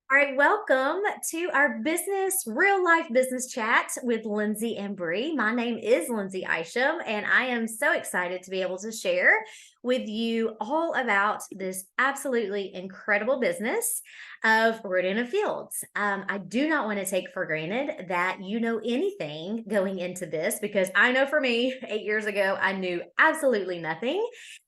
All right, welcome to our real life business chat with Lindsay and Bree. My name is Lindsay Isham, and I am so excited to be able to share with you all about this absolutely incredible business of Rodina Fields. I do not want to take for granted that you know anything going into this because I know for me, 8 years ago, I knew absolutely nothing.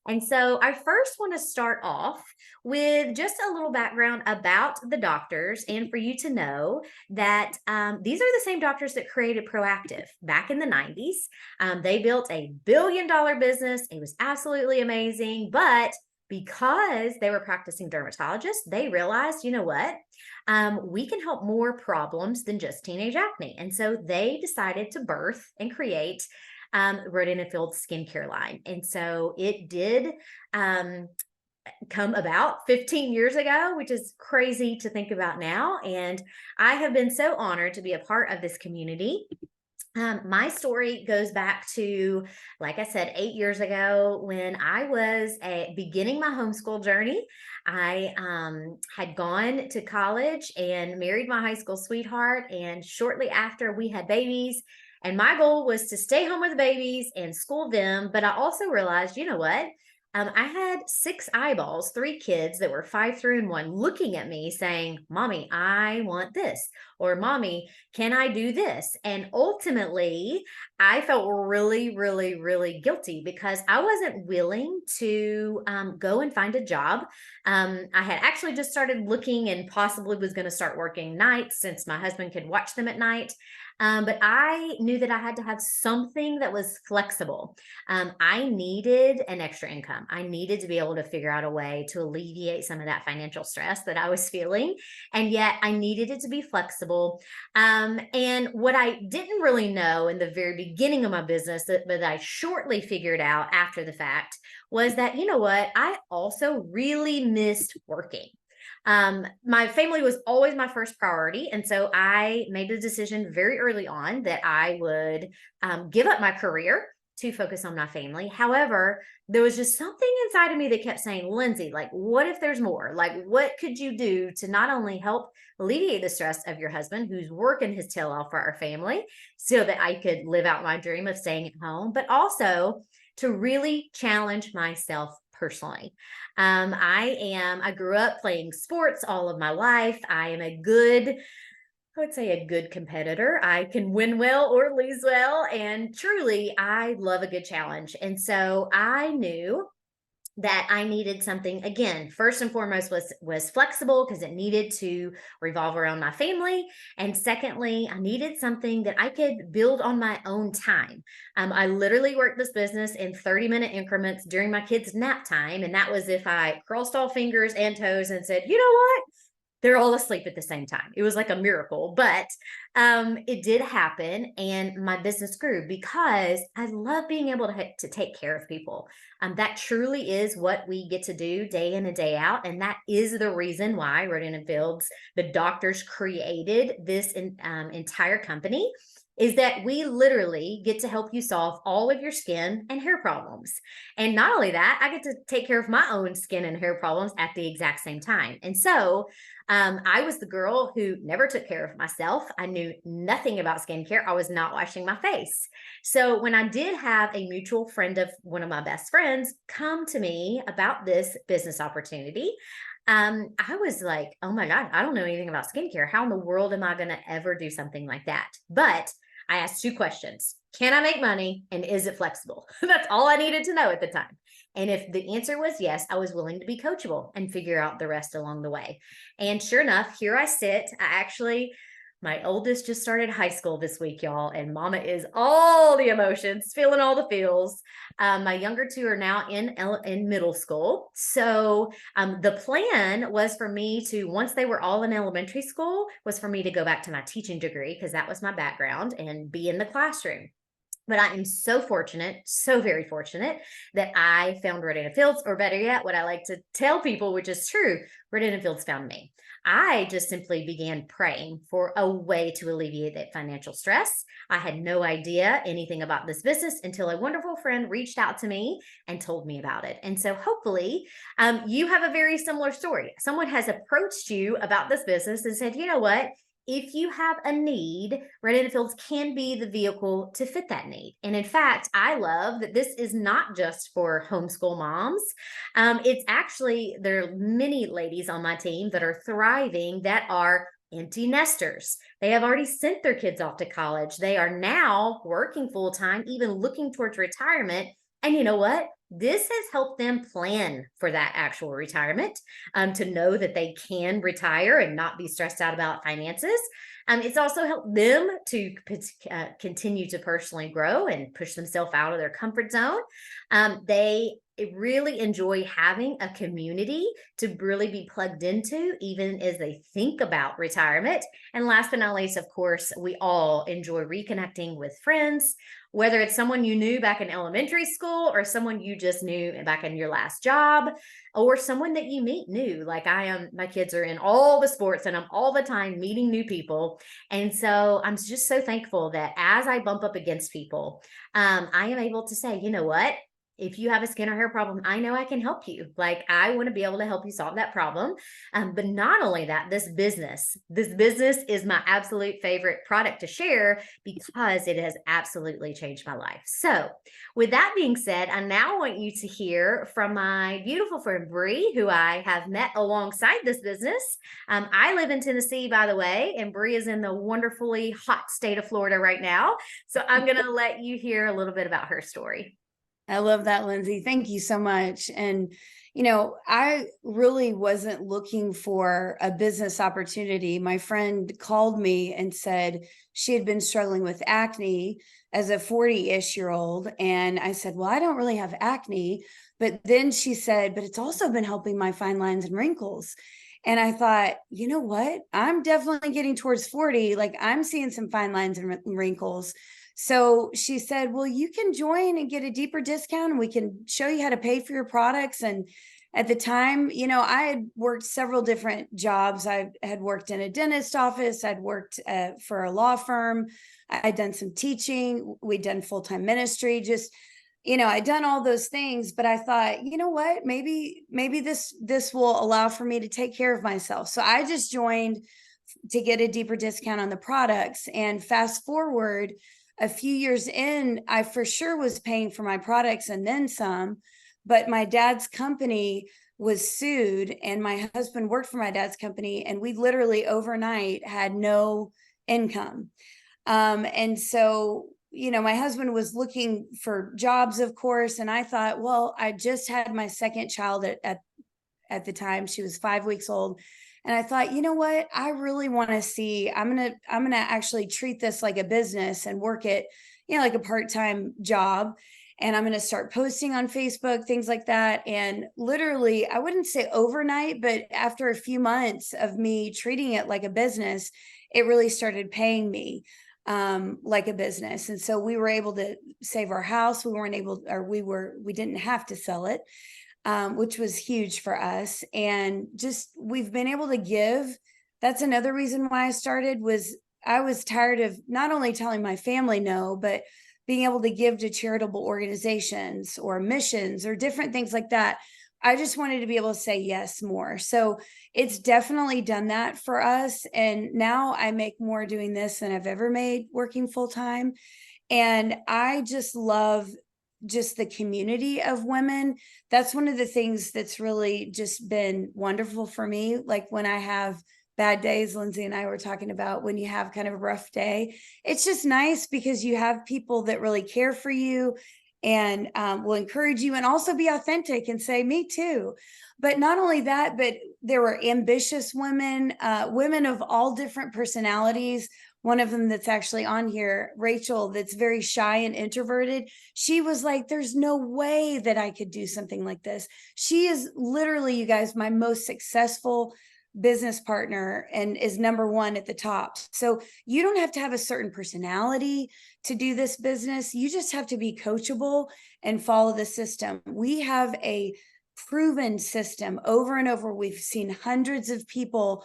And so I first want to start off with just a little background about the doctors and for you to know that these are the same doctors that created Proactive back in the 90s. They built a $1 billion business. It was absolutely amazing. But because they were practicing dermatologists, they realized, you know what? We can help more problems than just teenage acne. And so they decided to birth and create Rodin and Field skincare line. And so it did come about 15 years ago, which is crazy to think about now. And I have been so honored to be a part of this community. My story goes back to, like I said, 8 years ago when I was beginning my homeschool journey. I had gone to college and married my high school sweetheart. And shortly after, we had babies. And my goal was to stay home with the babies and school them. But I also realized, you know what? I had six eyeballs, three kids that were 5, 3, and 1 looking at me saying, Mommy, I want this. Or Mommy, can I do this? And ultimately, I felt really, really, really guilty because I wasn't willing to go and find a job. I had actually just started looking and possibly was going to start working nights since my husband could watch them at night. But I knew that I had to have something that was flexible. I needed an extra income. I needed to be able to figure out a way to alleviate some of that financial stress that I was feeling. And yet I needed it to be flexible. And what I didn't really know in the very beginning of my business, but I shortly figured out after the fact, was that, you know what? I also really missed working. My family was always my first priority. And so I made the decision very early on that I would give up my career to focus on my family. However, there was just something inside of me that kept saying, Lindsay, like, what if there's more? Like, what could you do to not only help alleviate the stress of your husband who's working his tail off for our family so that I could live out my dream of staying at home, but also to really challenge myself personally. I grew up playing sports all of my life. I am I would say a good competitor. I can win well or lose well. And truly, I love a good challenge. And so I knew that I needed something, again, first and foremost was flexible because it needed to revolve around my family. And secondly, I needed something that I could build on my own time. I literally worked this business in 30-minute increments during my kids' nap time. And that was if I crossed all fingers and toes and said, you know what? They're all asleep at the same time. It was like a miracle, but it did happen, and my business grew because I love being able to take care of people. That truly is what we get to do day in and day out, and that is the reason why Rodin and Fields, the doctors, created this entire company. Is that we literally get to help you solve all of your skin and hair problems. And not only that, I get to take care of my own skin and hair problems at the exact same time. And so I was the girl who never took care of myself. I knew nothing about skincare. I was not washing my face. So when I did have a mutual friend of one of my best friends come to me about this business opportunity, I was like, oh my God, I don't know anything about skincare. How in the world am I going to ever do something like that? But I asked two questions. Can I make money? And is it flexible? That's all I needed to know at the time. And if the answer was yes, I was willing to be coachable and figure out the rest along the way. And sure enough, here I sit. My oldest just started high school this week, y'all, and mama is all the emotions, feeling all the feels. My younger two are now in middle school. So the plan was for me to, once they were all in elementary school, was for me to go back to my teaching degree because that was my background and be in the classroom. But I am so fortunate, so very fortunate that I found Rodan Fields, or better yet, what I like to tell people, which is true, Rodan Fields found me. I just simply began praying for a way to alleviate that financial stress. I had no idea anything about this business until a wonderful friend reached out to me and told me about it. And so hopefully you have a very similar story. Someone has approached you about this business and said, you know what? If you have a need, Red Fields can be the vehicle to fit that need. And in fact, I love that this is not just for homeschool moms. It's actually, there are many ladies on my team that are thriving that are empty nesters. They have already sent their kids off to college. They are now working full time, even looking towards retirement. And you know what? This has helped them plan for that actual retirement, to know that they can retire and not be stressed out about finances. It's also helped them to continue to personally grow and push themselves out of their comfort zone. They really enjoy having a community to really be plugged into, even as they think about retirement. And last but not least, of course, we all enjoy reconnecting with friends, whether it's someone you knew back in elementary school or someone you just knew back in your last job, or someone that you meet new. Like I am, my kids are in all the sports and I'm all the time meeting new people. And so I'm just so thankful that as I bump up against people, I am able to say, you know what? If you have a skin or hair problem, I know I can help you. Like I want to be able to help you solve that problem. But not only that, this business is my absolute favorite product to share because it has absolutely changed my life. So with that being said, I now want you to hear from my beautiful friend, Bree, who I have met alongside this business. I live in Tennessee, by the way, and Bree is in the wonderfully hot state of Florida right now. So I'm going to let you hear a little bit about her story. I love that, Lindsay. Thank you so much. And, I really wasn't looking for a business opportunity. My friend called me and said she had been struggling with acne as a 40-ish-year-old. And I said, well, I don't really have acne. But then she said, but it's also been helping my fine lines and wrinkles. And I thought, you know what? I'm definitely getting towards 40. Like I'm seeing some fine lines and wrinkles. So she said, well, you can join and get a deeper discount and we can show you how to pay for your products. And at the time, I had worked several different jobs. I had worked in a dentist office. I'd worked for a law firm. I'd done some teaching. We'd done full-time ministry. Just, I'd done all those things, but I thought, you know what, maybe this will allow for me to take care of myself. So I just joined to get a deeper discount on the products. And fast forward, a few years in, I for sure was paying for my products and then some, but my dad's company was sued and my husband worked for my dad's company and we literally overnight had no income. And so, my husband was looking for jobs, of course. And I thought, well, I just had my second child at the time. She was 5 weeks old. And I thought, you know what? I really want to see, I'm going to actually treat this like a business and work it, like a part-time job. And I'm going to start posting on Facebook, things like that. And literally, I wouldn't say overnight, but after a few months of me treating it like a business, it really started paying me like a business. And so we were able to save our house. We didn't have to sell it. Which was huge for us. And just, we've been able to give. That's another reason why I started was I was tired of not only telling my family no, but being able to give to charitable organizations or missions or different things like that. I just wanted to be able to say yes more. So it's definitely done that for us. And now I make more doing this than I've ever made working full time. And I just love just the community of women. That's one of the things that's really just been wonderful for me. Like when I have bad days, Lindsay and I were talking about when you have kind of a rough day, it's just nice because you have people that really care for you and will encourage you and also be authentic and say, me too. But not only that, but there were ambitious women, women of all different personalities. One of them that's actually on here, Rachel, that's very shy and introverted. She was like, there's no way that I could do something like this. She is literally, you guys, my most successful business partner and is number one at the top. So you don't have to have a certain personality to do this business. You just have to be coachable and follow the system. We have a proven system over and over. We've seen hundreds of people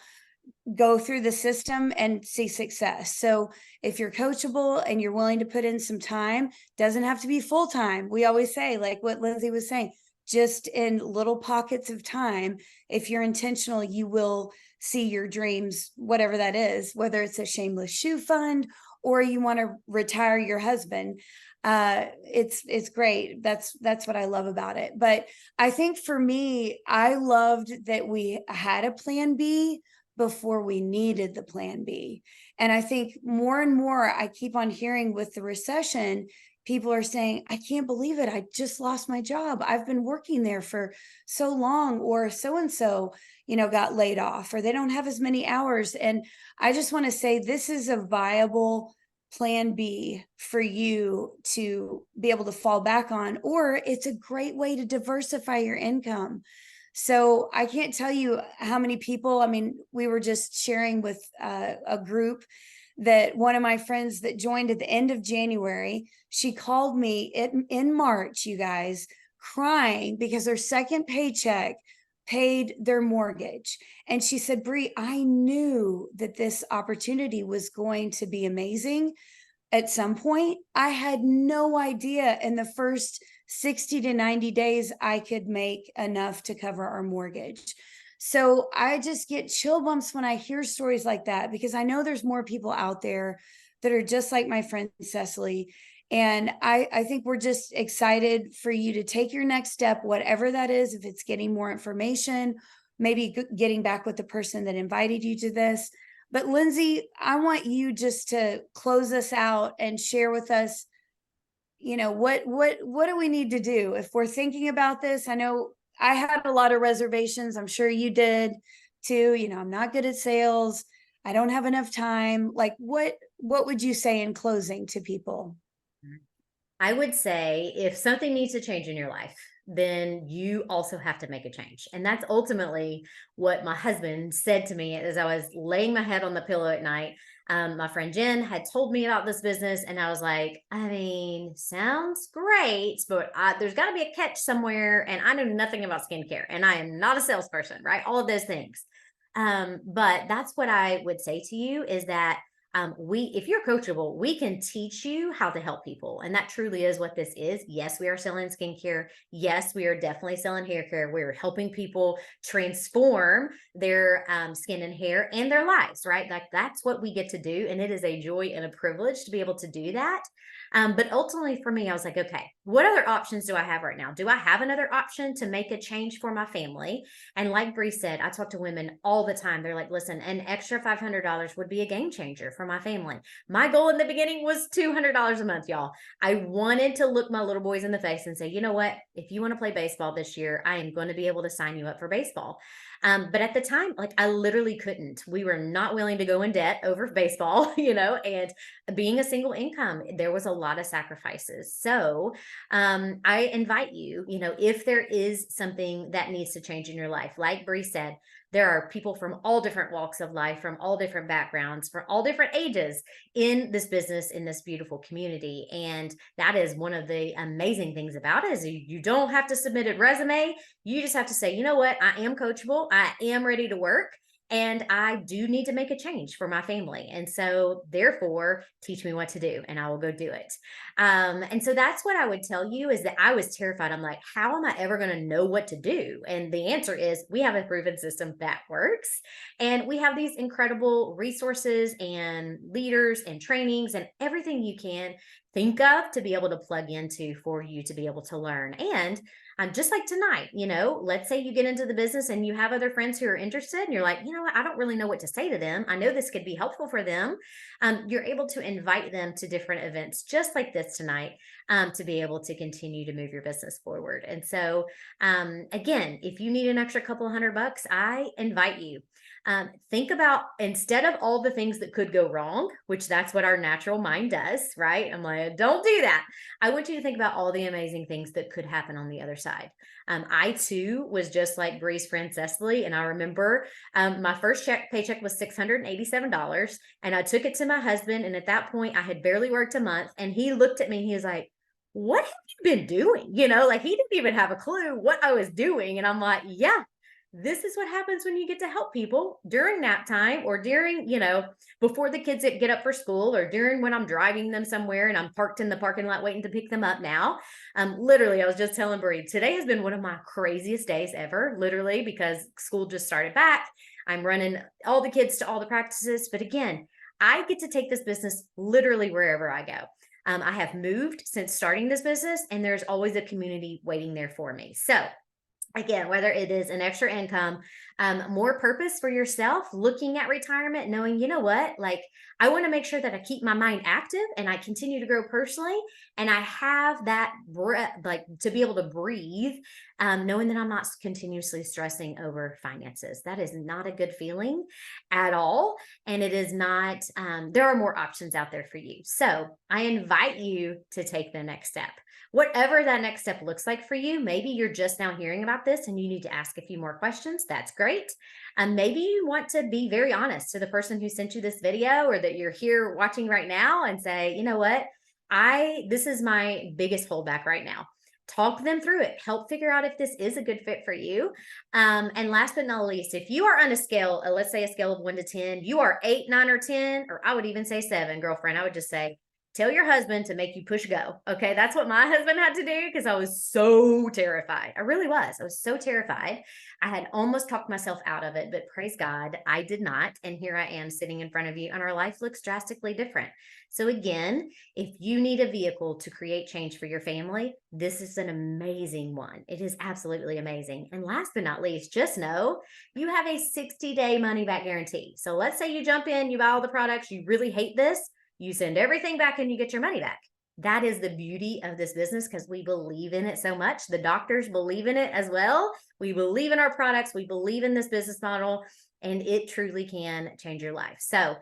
go through the system and see success. So if you're coachable and you're willing to put in some time, doesn't have to be full time. We always say, like what Lindsay was saying, just in little pockets of time, if you're intentional, you will see your dreams, whatever that is, whether it's a shameless shoe fund or you want to retire your husband. It's great. That's what I love about it. But I think for me, I loved that we had a plan B before we needed the plan B. And I think more and more I keep on hearing with the recession, people are saying, I can't believe it. I just lost my job. I've been working there for so long, or so and so, got laid off, or they don't have as many hours. And I just want to say this is a viable plan B for you to be able to fall back on, or it's a great way to diversify your income. So I can't tell you how many people, I mean, we were just sharing with a group that one of my friends that joined at the end of January, she called me in March, you guys, crying because her second paycheck paid their mortgage. And she said, Bree, I knew that this opportunity was going to be amazing at some point. I had no idea in the first 60 to 90 days I could make enough to cover our mortgage. So I just get chill bumps when I hear stories like that, because I know there's more people out there that are just like my friend Cecily. And I think we're just excited for you to take your next step, whatever that is. If it's getting more information, maybe getting back with the person that invited you to this. But Lindsay, I want you just to close us out and share with us, what do we need to do if we're thinking about this? I know I had a lot of reservations. I'm sure you did too. I'm not good at sales. I don't have enough time. Like what would you say in closing to people? I would say if something needs to change in your life, then you also have to make a change. And that's ultimately what my husband said to me as I was laying my head on the pillow at night. My friend Jen had told me about this business, and I was like, I mean, sounds great, but there's got to be a catch somewhere. And I know nothing about skincare, and I am not a salesperson, right? All of those things. But that's what I would say to you is that if you're coachable, we can teach you how to help people. And that truly is what this is. Yes, we are selling skincare. Yes, we are definitely selling hair care. We're helping people transform their skin and hair and their lives, right? Like that's what we get to do. And it is a joy and a privilege to be able to do that. But ultimately for me, I was like, okay, what other options do I have right now? Do I have another option to make a change for my family? And like Bree said, I talk to women all the time. They're like, listen, an extra $500 would be a game changer for my family. My goal in the beginning was $200 a month, y'all. I wanted to look my little boys in the face and say, you know what? If you want to play baseball this year, I am going to be able to sign you up for baseball. But at the time, like I literally couldn't. We were not willing to go in debt over baseball, and being a single income, there was a lot of sacrifices. So I invite you, if there is something that needs to change in your life, like Bree said, there are people from all different walks of life, from all different backgrounds, for all different ages in this business, in this beautiful community. And that is one of the amazing things about it is you don't have to submit a resume. You just have to say, you know what? I am coachable. I am ready to work. And I do need to make a change for my family. And so, therefore, teach me what to do and I will go do it. And so that's what I would tell you is that I was terrified. I'm like, how am I ever going to know what to do? And the answer is we have a proven system that works. And we have these incredible resources and leaders and trainings and everything you can think of to be able to plug into for you to be able to learn. And just like tonight, let's say you get into the business and you have other friends who are interested and you're like, you know what, I don't really know what to say to them. I know this could be helpful for them. You're able to invite them to different events just like this tonight to be able to continue to move your business forward. And so, again, if you need an extra couple $100, I invite you. Think about instead of all the things that could go wrong, which that's what our natural mind does, right? I'm like, Don't do that. I want you to think about all the amazing things that could happen on the other side. I too was just like Bree's friend Cecily, and I remember my first paycheck was $687, and I took it to my husband. And at that point, I had barely worked a month, and he looked at me and he was like, "What have you been doing?" Like he didn't even have a clue what I was doing, and I'm like, "Yeah." This is what happens when you get to help people during nap time, or during, before the kids get up for school, or during when I'm driving them somewhere and I'm parked in the parking lot waiting to pick them up now. Literally, I was just telling Bree, today has been one of my craziest days ever, literally, because school just started back. I'm running all the kids to all the practices. But again, I get to take this business literally wherever I go. I have moved since starting this business, and there's always a community waiting there for me. So again, whether it is an extra income, more purpose for yourself, looking at retirement, knowing, you know what, like I want to make sure that I keep my mind active and I continue to grow personally. And I have that breath, like to be able to breathe, knowing that I'm not continuously stressing over finances. That is not a good feeling at all. And it is not, there are more options out there for you. So I invite you to take the next step. Whatever that next step looks like for you, maybe you're just now hearing about this and you need to ask a few more questions. That's great. And maybe you want to be very honest to the person who sent you this video, or that you're here watching right now, and say, you know what, this is my biggest holdback right now. Talk them through it. Help figure out if this is a good fit for you. And last but not least, if you are on a scale, let's say a scale of 1 to 10, you are 8, 9, or 10, or I would even say 7, girlfriend, I would just say, tell your husband to make you push go. Okay. That's what my husband had to do, because I was so terrified. I really was. I was so terrified. I had almost talked myself out of it, but praise God, I did not. And here I am sitting in front of you, and our life looks drastically different. So again, if you need a vehicle to create change for your family, this is an amazing one. It is absolutely amazing. And last but not least, just know you have a 60-day money back guarantee. So let's say you jump in, you buy all the products, you really hate this, you send everything back and you get your money back. That is the beauty of this business, because we believe in it so much. The doctors believe in it as well. We believe in our products. We believe in this business model, and it truly can change your life. So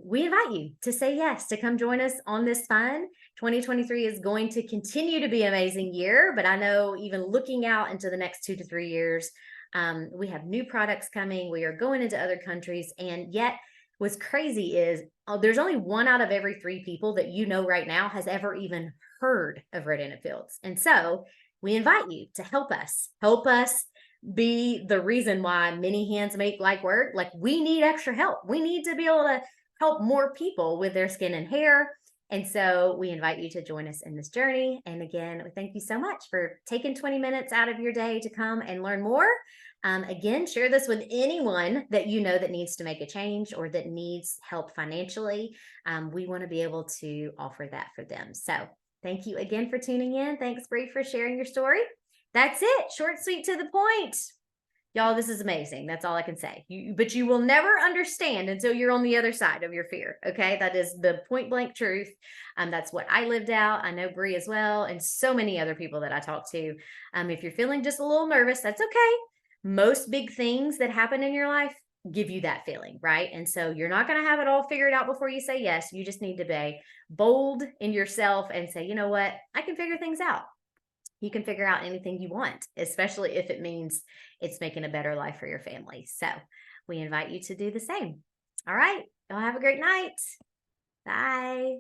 we invite you to say yes, to come join us on this fun. 2023 is going to continue to be an amazing year, but I know even looking out into the next 2 to 3 years, we have new products coming. We are going into other countries, and yet what's crazy is there's only 1 out of every 3 people that you know right now has ever even heard of Red Handed Fields. And so we invite you to help us be the reason why many hands make light work. Like, we need extra help. We need to be able to help more people with their skin and hair. And so we invite you to join us in this journey. And again, thank you so much for taking 20 minutes out of your day to come and learn more. Again, share this with anyone that you know that needs to make a change or that needs help financially. We want to be able to offer that for them. So thank you again for tuning in. Thanks, Bree, for sharing your story. That's it. Short, sweet, to the point. Y'all, this is amazing. That's all I can say. But you will never understand until you're on the other side of your fear. Okay. That is the point blank truth. That's what I lived out. I know Bree as well, and so many other people that I talk to. If you're feeling just a little nervous, that's okay. Most big things that happen in your life give you that feeling, right? And so you're not going to have it all figured out before you say yes. You just need to be bold in yourself and say, you know what, I can figure things out. You can figure out anything you want, especially if it means it's making a better life for your family. So we invite you to do the same. All right. Y'all have a great night. Bye.